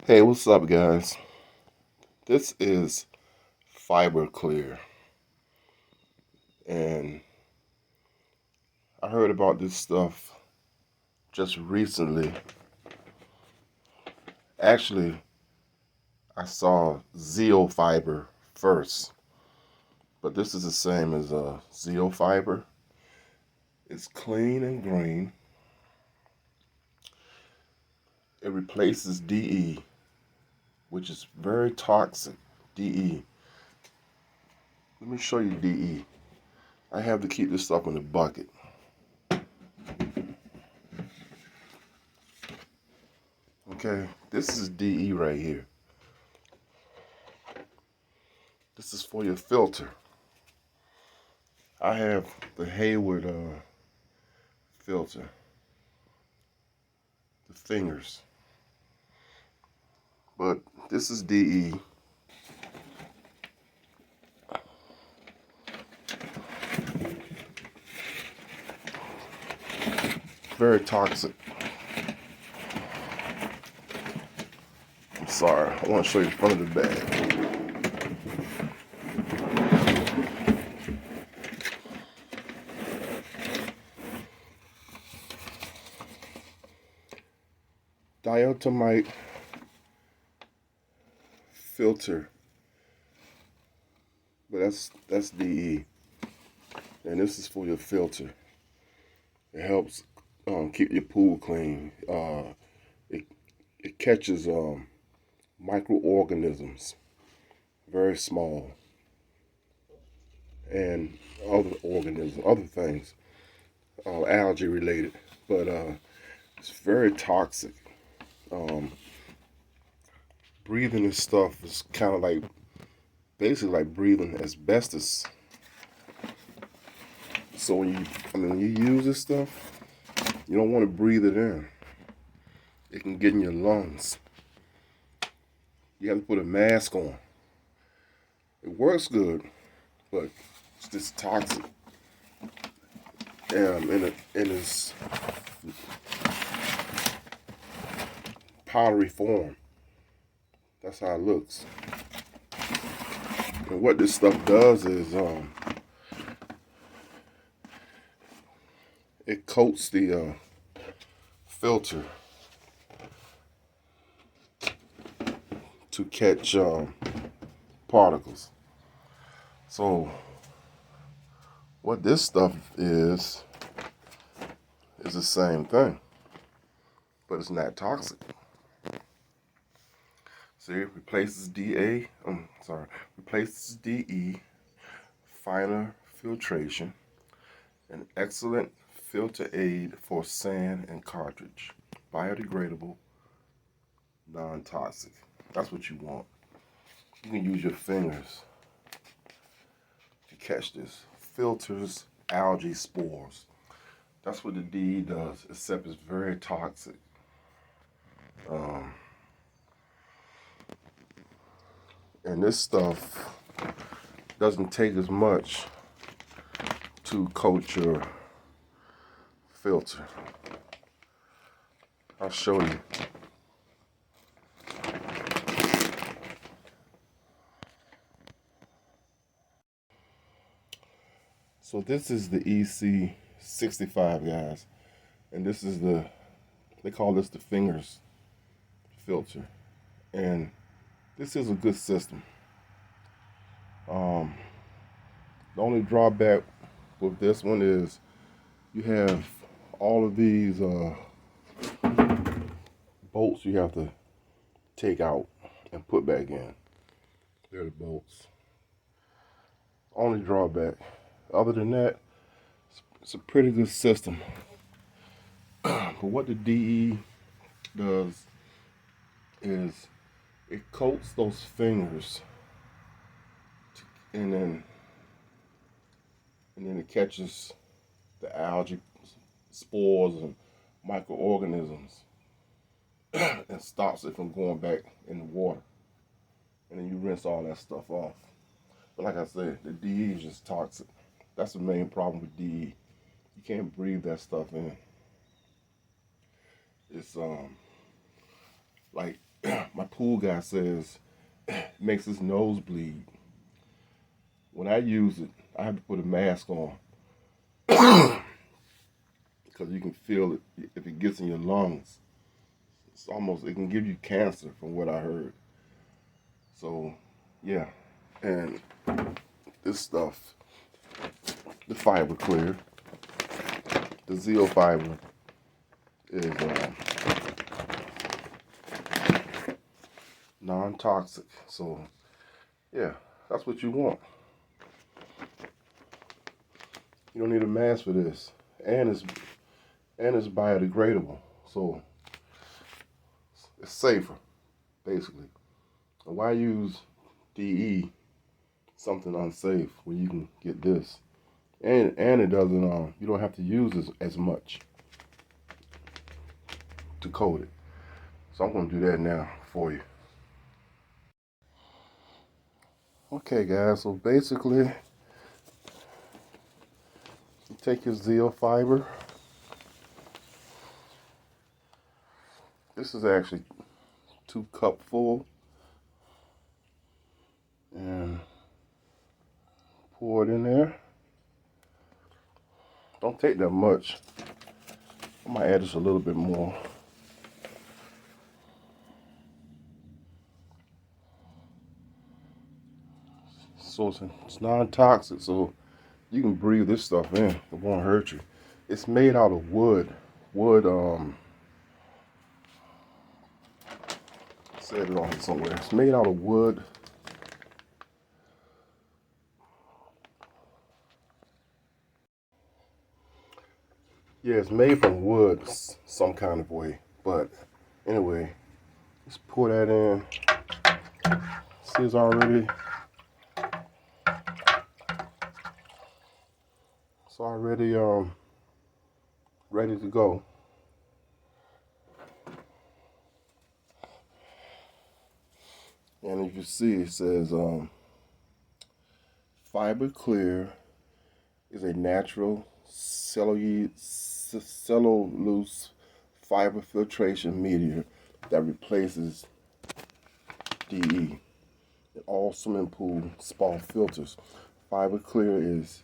Hey, what's up, guys? This is Fiber Clear, and I heard about this stuff just recently. Actually, I saw Zeo Fiber first, but this is the same as Zeo Fiber. It's clean and green. It replaces DE, which is very toxic. DE. Let me show you DE. I have to keep this stuff in a bucket. Okay, this is DE right here. This is for your filter. I have the Hayward filter, the fingers, but this is DE. Very toxic. I'm sorry, I want to show you the front of the bag. Diatomaceous filter, but that's DE, and this is for your filter. It helps keep your pool clean. It it catches microorganisms, very small, and other organisms, other things, algae related, but it's very toxic. Um, Breathing this stuff is kind of like basically like breathing asbestos. So when you use this stuff, you don't want to breathe it in. It can get in your lungs. You have to put a mask on. It works good, but it's just toxic. In its powdery form. That's how it looks. And what this stuff does is it coats the filter to catch particles. So what this stuff is the same thing, but it's not toxic. See, it replaces replaces DE, finer filtration, an excellent filter aid for sand and cartridge, biodegradable, non-toxic. That's what you want. You can use your fingers to catch this. Filters algae spores. That's what the DE does, except it's very toxic. And this stuff doesn't take as much to coat your filter. I'll show you. So this is the EC65, guys, and this is they call this the fingers filter, and this is a good system. The only drawback with this one is you have all of these bolts you have to take out and put back in. They're the bolts. Only drawback. Other than that, it's a pretty good system. But what the DE does is it coats those fingers, and then it catches the algae spores and microorganisms and stops it from going back in the water. And then you rinse all that stuff off. But like I said, the DE is just toxic. That's the main problem with DE. You can't breathe that stuff in. It's like my pool guy says it makes his nose bleed. When I use it, I have to put a mask on because you can feel it if it gets in your lungs. It can give you cancer from what I heard. So, yeah. And this stuff, the Fiber Clear, the Zeo Fiber is non-toxic. So, yeah, that's what you want. You don't need a mask for this. And it's biodegradable. So, it's safer, basically. Why use DE, something unsafe, when you can get this? And it doesn't, you don't have to use as much to coat it. So I'm going to do that now for you. Okay, guys, so basically, you take your Zeo Fiber. This is actually 2 cups full. And pour it in there. Don't take that much. I might add just a little bit more. So it's non-toxic, so you can breathe this stuff in. It won't hurt you. It's made out of wood. Said it on here somewhere. It's made out of wood. Yeah, it's made from wood some kind of way. But anyway, let's pour that in. See, it's already ready to go. And if you see, it says Fiber Clear is a natural cellulose fiber filtration media that replaces DE in all swimming pool spa filters. Fiber Clear is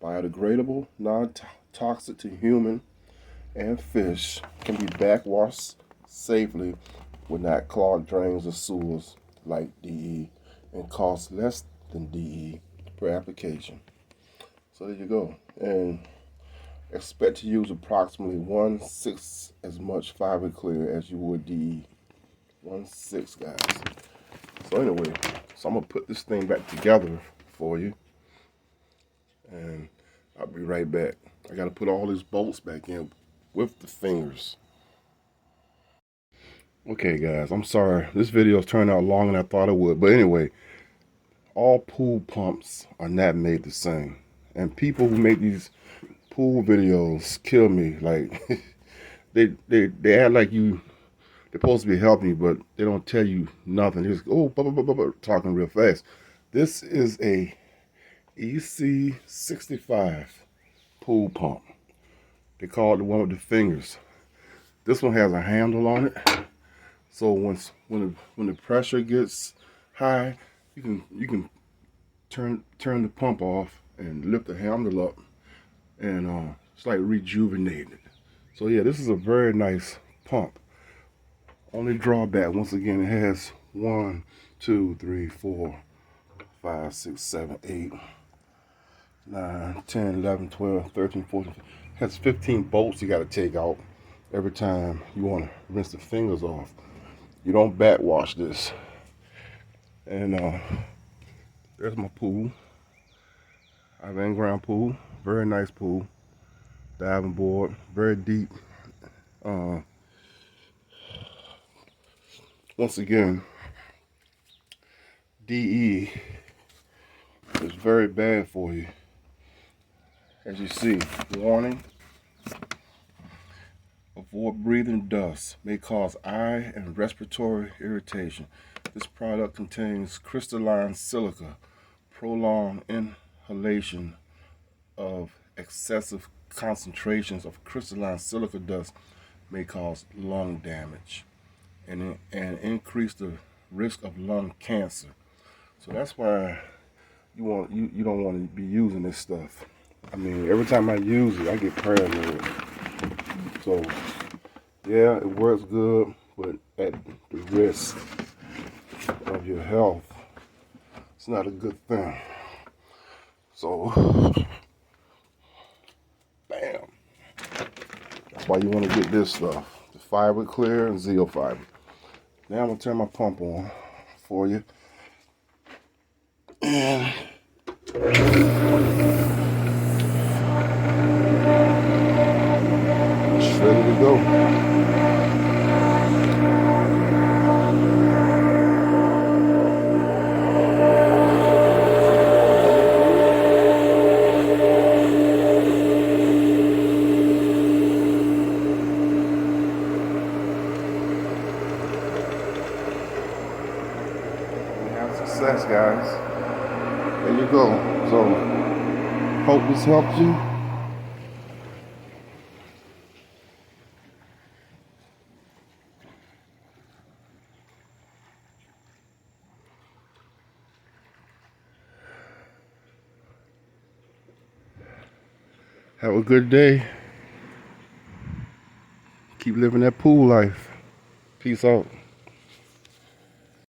biodegradable, non-toxic to human and fish, can be backwashed safely with not clogged drains or sewers like DE, and costs less than DE per application. So there you go. And expect to use approximately 1/6 as much Fiber Clear as you would DE. 1/6, guys. So anyway, I'm gonna put this thing back together for you, and I'll be right back. I gotta put all these bolts back in with the fingers. Okay, guys, I'm sorry. This video's turned out longer than I thought it would. But anyway, all pool pumps are not made the same. And people who make these pool videos kill me. Like, they act like they're supposed to be helping you, but they don't tell you nothing. They just, oh, blah, blah, blah, blah, talking real fast. This is a EC65 pool pump. They call it the one with the fingers. This one has a handle on it. So when the pressure gets high, you can turn the pump off and lift the handle up, and it's like rejuvenated. So yeah, this is a very nice pump. Only drawback, once again, it has 1, 2, 3, 4, 5, 6, 7, 8, 9, 10, 11, 12, 13, 14. It has 15 bolts you got to take out every time you want to rinse the fingers off. You don't backwash this. And there's my pool. I have an in-ground pool. Very nice pool. Diving board. Very deep. Once again, DE is very bad for you. As you see, warning. Avoid breathing dust. May cause eye and respiratory irritation. This product contains crystalline silica. Prolonged inhalation of excessive concentrations of crystalline silica dust may cause lung damage. and increase the risk of lung cancer. So that's why you don't want to be using this stuff. I mean, every time I use it, I get paranoid. So yeah, it works good, but at the risk of your health, it's not a good thing. So bam. That's why you want to get this stuff. The Fiber Clear and Zeo Fiber. Now I'm going to turn my pump on for you. And it's ready to go. Success, guys. There you go. So, hope this helped you. Have a good day. Keep living that pool life. Peace out.